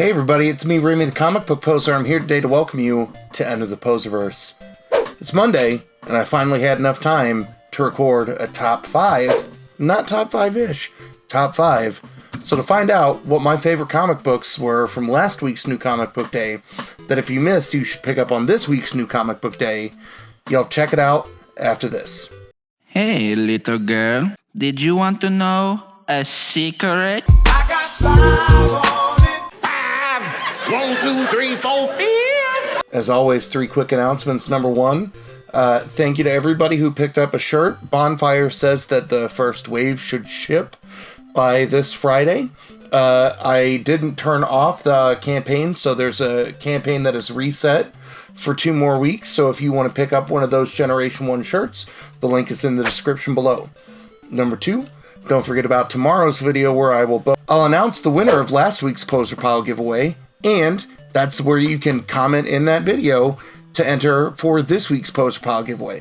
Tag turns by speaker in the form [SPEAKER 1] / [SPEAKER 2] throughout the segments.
[SPEAKER 1] Hey everybody, it's me, Remy the Comic Book Poser. I'm here today to welcome you to Enter the Poserverse. It's Monday, and I finally had enough time to record a top 5, not top 5-ish, top 5. So to find out what my favorite comic books were from last week's New Comic Book Day, that if you missed, you should pick up on this week's New Comic Book Day, you'll check it out after this.
[SPEAKER 2] Hey, little girl, did you want to know a secret?
[SPEAKER 3] I got 5 on it. 5, 1, 2, 3, 4, 5.
[SPEAKER 1] As always, 3 quick announcements. Number 1, thank you to everybody who picked up a shirt. Bonfire says that the first wave should ship by this Friday. I didn't turn off the campaign, so there's a campaign that is reset for 2 more weeks. So if you want to pick up one of those Generation 1 shirts, the link is in the description below. Number 2, don't forget about tomorrow's video where I'll announce the winner of last week's Poser Pile giveaway, and that's where you can comment in that video to enter for this week's Poser Pile giveaway.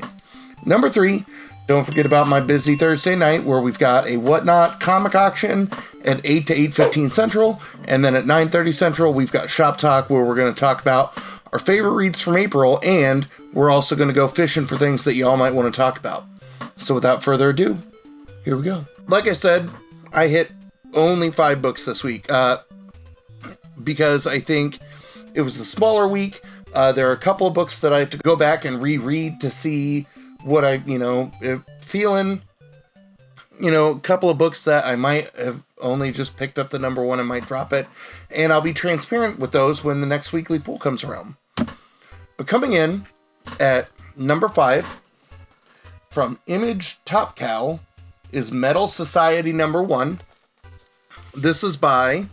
[SPEAKER 1] Number 3, don't forget about my busy Thursday night where we've got a Whatnot comic auction at 8 to 8:15 Central, and then at 9:30 Central we've got Shop Talk where we're going to talk about our favorite reads from April, and we're also going to go fishing for things that y'all might want to talk about. So without further ado, here we go. Like I said, I hit only 5 books this week because I think it was a smaller week. There are a couple of books that I have to go back and reread to see what I, feeling. A couple of books that I might have only just picked up the number 1 and might drop it. And I'll be transparent with those when the next weekly pool comes around. But coming in at number 5 from Image Top Cow is Metal Society number 1. This is by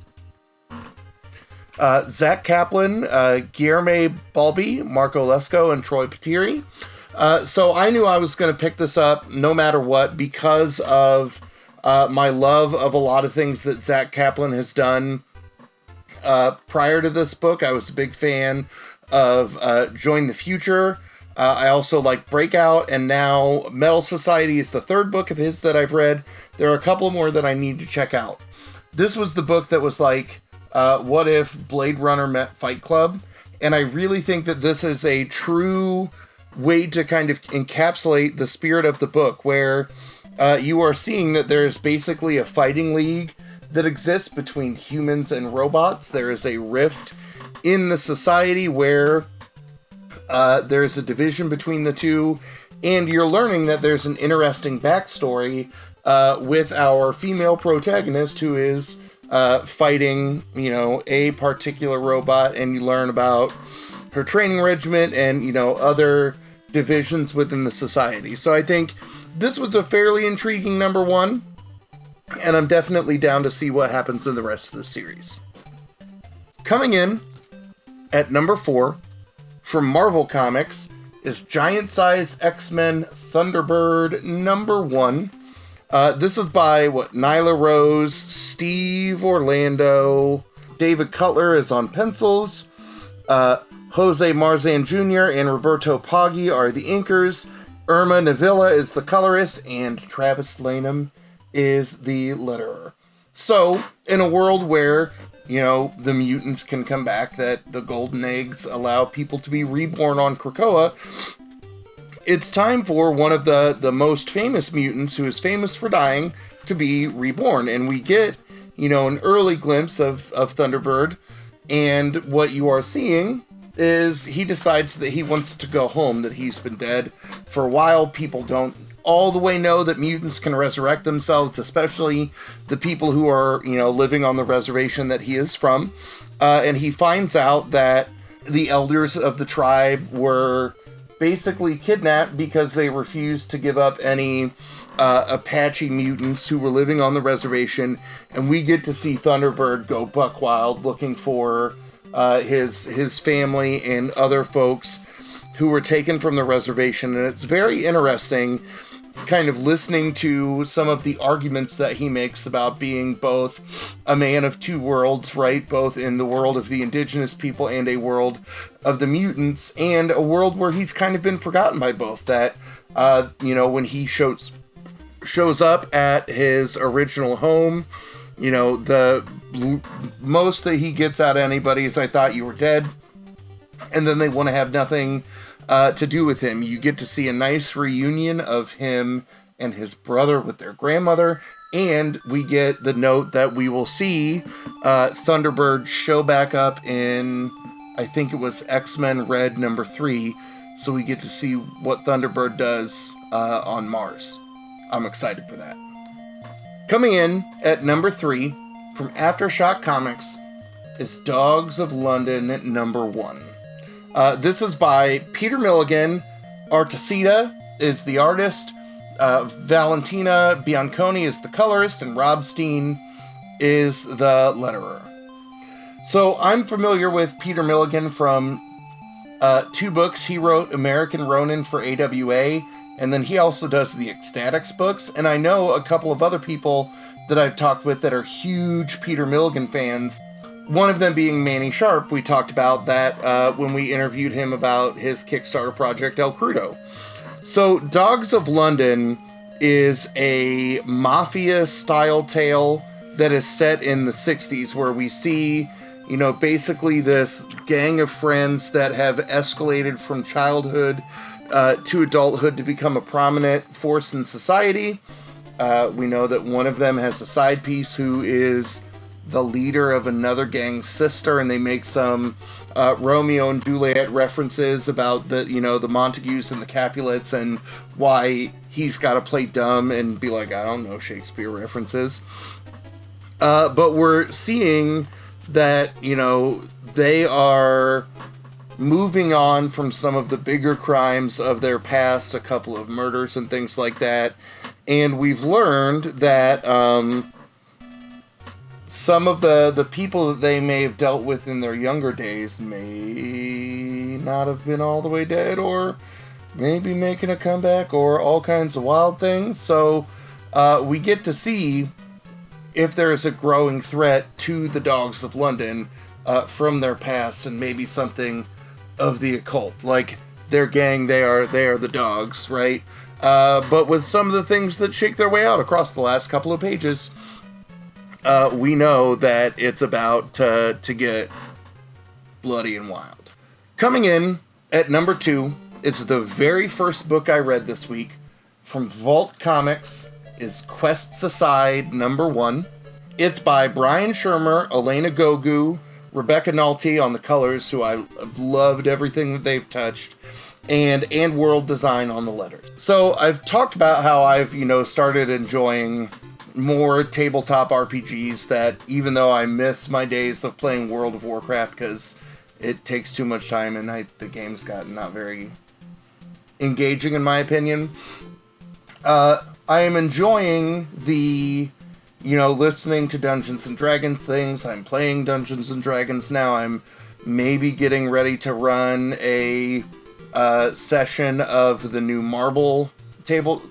[SPEAKER 1] Zach Kaplan, Guilherme Balbi, Marco Lesko, and Troy Patiri. So I knew I was going to pick this up no matter what because of my love of a lot of things that Zach Kaplan has done. Prior to this book, I was a big fan of Join the Future. I also like Breakout, and now Metal Society is the 3rd book of his that I've read. There are a couple more that I need to check out. This was the book that was like, what if Blade Runner met Fight Club? And I really think that this is a true way to kind of encapsulate the spirit of the book, where you are seeing that there's basically a fighting league that exists between humans and robots. There is a rift in the society where there's a division between the two, and you're learning that there's an interesting backstory with our female protagonist who is fighting, a particular robot, and you learn about her training regiment and, other divisions within the society. So I think this was a fairly intriguing number 1, and I'm definitely down to see what happens in the rest of the series. Coming in at number 4 from Marvel Comics is Giant Size X-Men Thunderbird number 1. This is by Nyla Rose, Steve Orlando, David Cutler is on pencils, Jose Marzan Jr. and Roberto Poggi are the inkers, Irma Navilla is the colorist, and Travis Lanham is the letterer. So, in a world where, the mutants can come back, that the golden eggs allow people to be reborn on Krakoa, it's time for one of the most famous mutants, who is famous for dying, to be reborn. And we get, an early glimpse of Thunderbird, and what you are seeing is he decides that he wants to go home, that he's been dead for a while. People don't all the way know that mutants can resurrect themselves, especially the people who are, living on the reservation that he is from. And he finds out that the elders of the tribe were basically kidnapped because they refused to give up any Apache mutants who were living on the reservation. And we get to see Thunderbird go buck wild looking for his family and other folks who were taken from the reservation. And it's very interesting kind of listening to some of the arguments that he makes about being both a man of 2 worlds, right? Both in the world of the indigenous people and a world of the mutants, and a world where he's kind of been forgotten by both. That, when he shows up at his original home, the most that he gets out of anybody is, I thought you were dead. And then they want to have nothing to do with him. You get to see a nice reunion of him and his brother with their grandmother. And we get the note that we will see Thunderbird show back up in, I think it was X-Men Red number 3. So we get to see what Thunderbird does on Mars. I'm excited for that. Coming in at number 3 from Aftershock Comics is Dogs of London number 1. This is by Peter Milligan. Artacita is the artist. Valentina Bianconi is the colorist, and Rob Steen is the letterer. So I'm familiar with Peter Milligan from 2 books. He wrote American Ronin for AWA, and then he also does the Ecstatics books. And I know a couple of other people that I've talked with that are huge Peter Milligan fans. One of them being Manny Sharp. We talked about that when we interviewed him about his Kickstarter project, El Crudo. So, Dogs of London is a mafia-style tale that is set in the 60s, where we see, basically this gang of friends that have escalated from childhood to adulthood to become a prominent force in society. We know that one of them has a side piece who is the leader of another gang's sister, and they make some Romeo and Juliet references about the Montagues and the Capulets and why he's got to play dumb and be like, I don't know Shakespeare references. But we're seeing that, they are moving on from some of the bigger crimes of their past, a couple of murders and things like that. And we've learned that some of the people that they may have dealt with in their younger days may not have been all the way dead, or maybe making a comeback, or all kinds of wild things. So we get to see if there is a growing threat to the Dogs of London from their past, and maybe something of the occult. Like their gang, they are the dogs, right? But with some of the things that shake their way out across the last couple of pages, we know that it's about to get bloody and wild. Coming in at number 2 is the very first book I read this week from Vault Comics, is Quests Aside number 1. It's by Brian Shermer, Elena Gogu, Rebecca Nalty on the colors, who I've loved everything that they've touched, and World Design on the letters. So I've talked about how I've, started enjoying more tabletop RPGs, that even though I miss my days of playing World of Warcraft because it takes too much time and the game's gotten not very engaging in my opinion, I am enjoying the, listening to Dungeons & Dragons things. I'm playing Dungeons & Dragons now. I'm maybe getting ready to run a session of the new Marvel tabletop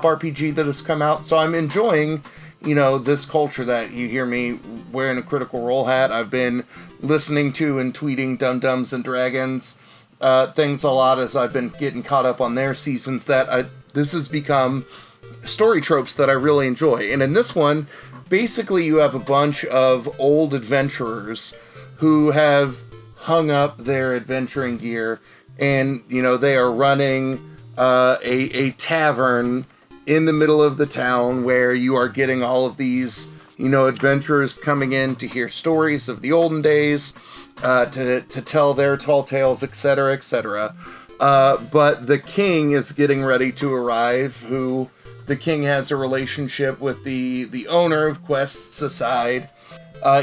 [SPEAKER 1] RPG that has come out. So I'm enjoying, this culture that you hear me wearing a Critical Role hat. I've been listening to and tweeting Dum-Dums and Dragons things a lot as I've been getting caught up on their seasons. This has become story tropes that I really enjoy. And in this one, basically you have a bunch of old adventurers who have hung up their adventuring gear, and, they are running a tavern in the middle of the town where you are getting all of these, adventurers coming in to hear stories of the olden days, to tell their tall tales, etc., etc. But the king is getting ready to arrive, who the king has a relationship with the owner of Quests Aside.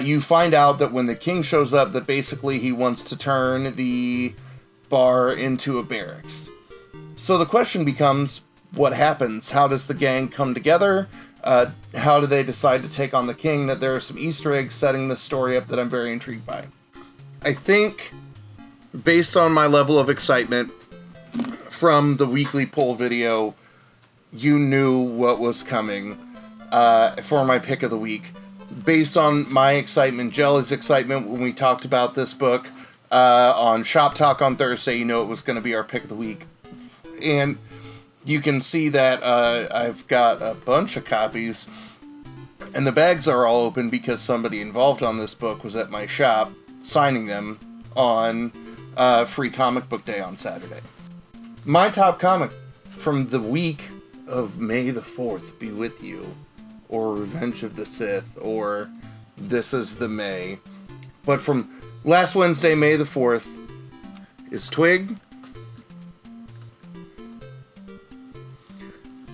[SPEAKER 1] You find out that when the king shows up, that basically he wants to turn the bar into a barracks. So the question becomes, what happens? How does the gang come together? How do they decide to take on the king? That there are some Easter eggs setting this story up that I'm very intrigued by. I think, based on my level of excitement from the weekly poll video, you knew what was coming for my pick of the week. Based on my excitement, Jelly's excitement when we talked about this book on Shop Talk on Thursday, it was going to be our pick of the week. And you can see that I've got a bunch of copies And the bags are all open because somebody involved on this book was at my shop signing them on Free Comic Book Day on Saturday. My top comic from the week of May the 4th be with you, or Revenge of the Sith, or This is the May. But from last Wednesday, May the 4th, is Twig.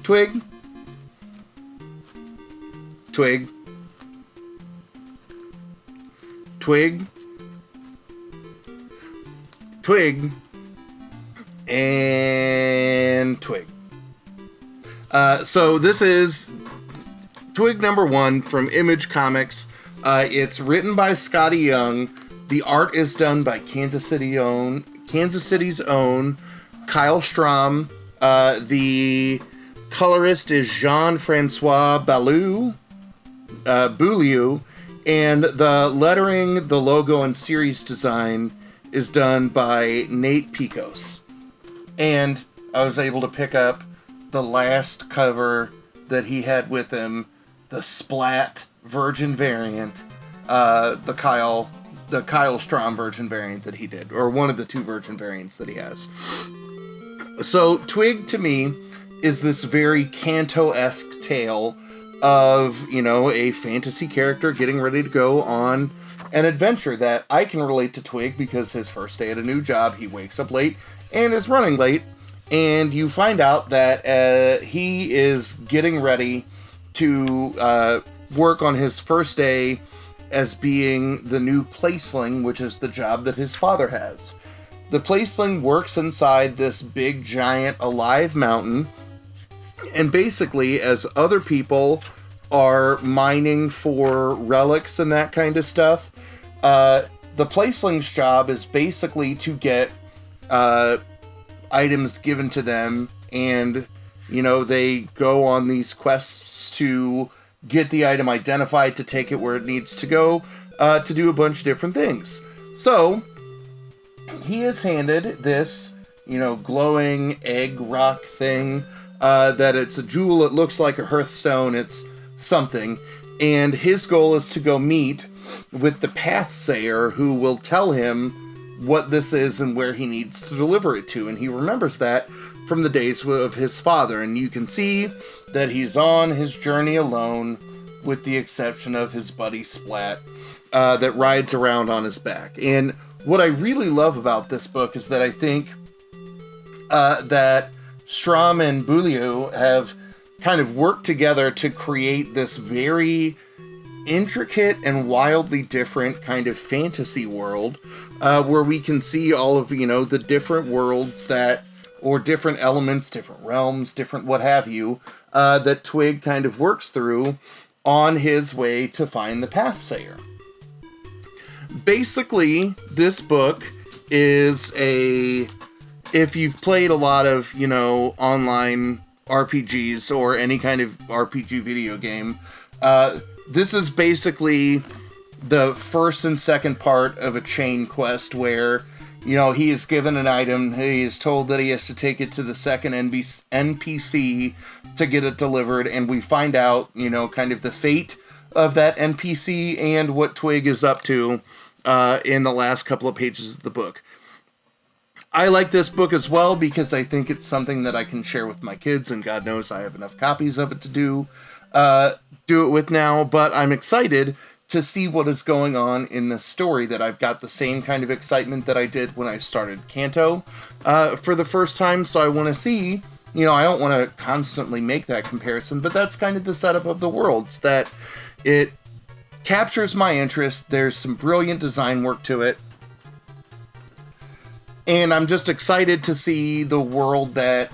[SPEAKER 1] Twig. Twig. Twig. Twig. And Twig. So this is Twig number 1 from Image Comics. It's written by Scotty Young. The art is done by Kansas City's own Kyle Strom. The colorist is Jean-Francois Beaulieu, and the lettering, the logo, and series design is done by Nate Picos. And I was able to pick up the last cover that he had with him, the Splat Virgin variant, the Kyle Strom Virgin variant that he did, or one of the 2 Virgin variants that he has. So Twig, to me, is this very Kanto-esque tale of, a fantasy character getting ready to go on an adventure that I can relate to Twig because his first day at a new job, he wakes up late and is running late, and you find out that he is getting ready to work on his first day as being the new placeling, which is the job that his father has. The placeling works inside this big, giant, alive mountain, and basically, as other people are mining for relics and that kind of stuff, the placeling's job is basically to get items given to them, and, they go on these quests to get the item identified, to take it where it needs to go, to do a bunch of different things. So, he is handed this, glowing egg rock thing, that it's a jewel, it looks like a hearthstone, it's something, and his goal is to go meet with the Pathsayer, who will tell him what this is and where he needs to deliver it to, and he remembers that from the days of his father, and you can see that he's on his journey alone, with the exception of his buddy Splat, that rides around on his back. And what I really love about this book is that I think that Strom and Beaulieu have kind of worked together to create this very intricate and wildly different kind of fantasy world, where we can see all of, the different worlds that, or different elements, different realms, different what have you, that Twig kind of works through on his way to find the Pathsayer. Basically, this book is if you've played a lot of, online RPGs or any kind of RPG video game, this is basically the first and second part of a chain quest where, he is given an item, he is told that he has to take it to the second NPC to get it delivered, and we find out, kind of the fate of that NPC and what Twig is up to in the last couple of pages of the book. I like this book as well because I think it's something that I can share with my kids, and God knows I have enough copies of it to do it with now, but I'm excited to see what is going on in this story, that I've got the same kind of excitement that I did when I started Kanto for the first time, so I want to see, I don't want to constantly make that comparison, but that's kind of the setup of the worlds, that it captures my interest, there's some brilliant design work to it, and I'm just excited to see the world that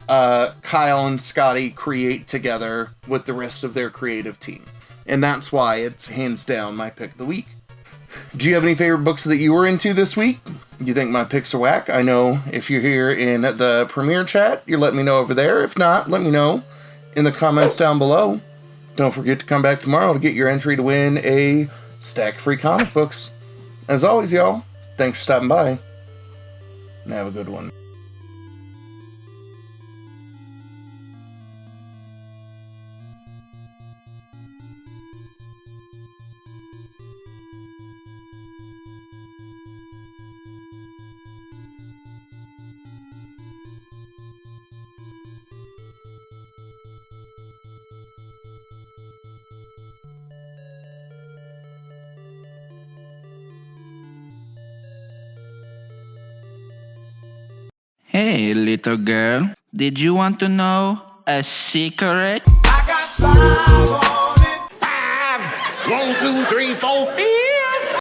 [SPEAKER 1] Kyle and Scotty create together with the rest of their creative team. And that's why it's hands down my pick of the week. Do you have any favorite books that you were into this week? Do you think my picks are whack? I know if you're here in the premiere chat, you let me know over there. If not, let me know in the comments down below. Don't forget to come back tomorrow to get your entry to win a stack of free comic books. As always, y'all, thanks for stopping by. And have a good one.
[SPEAKER 2] Hey, little girl, did you want to know a secret?
[SPEAKER 3] I got 5 on it. 5, 1, 2, 3, 4, 5.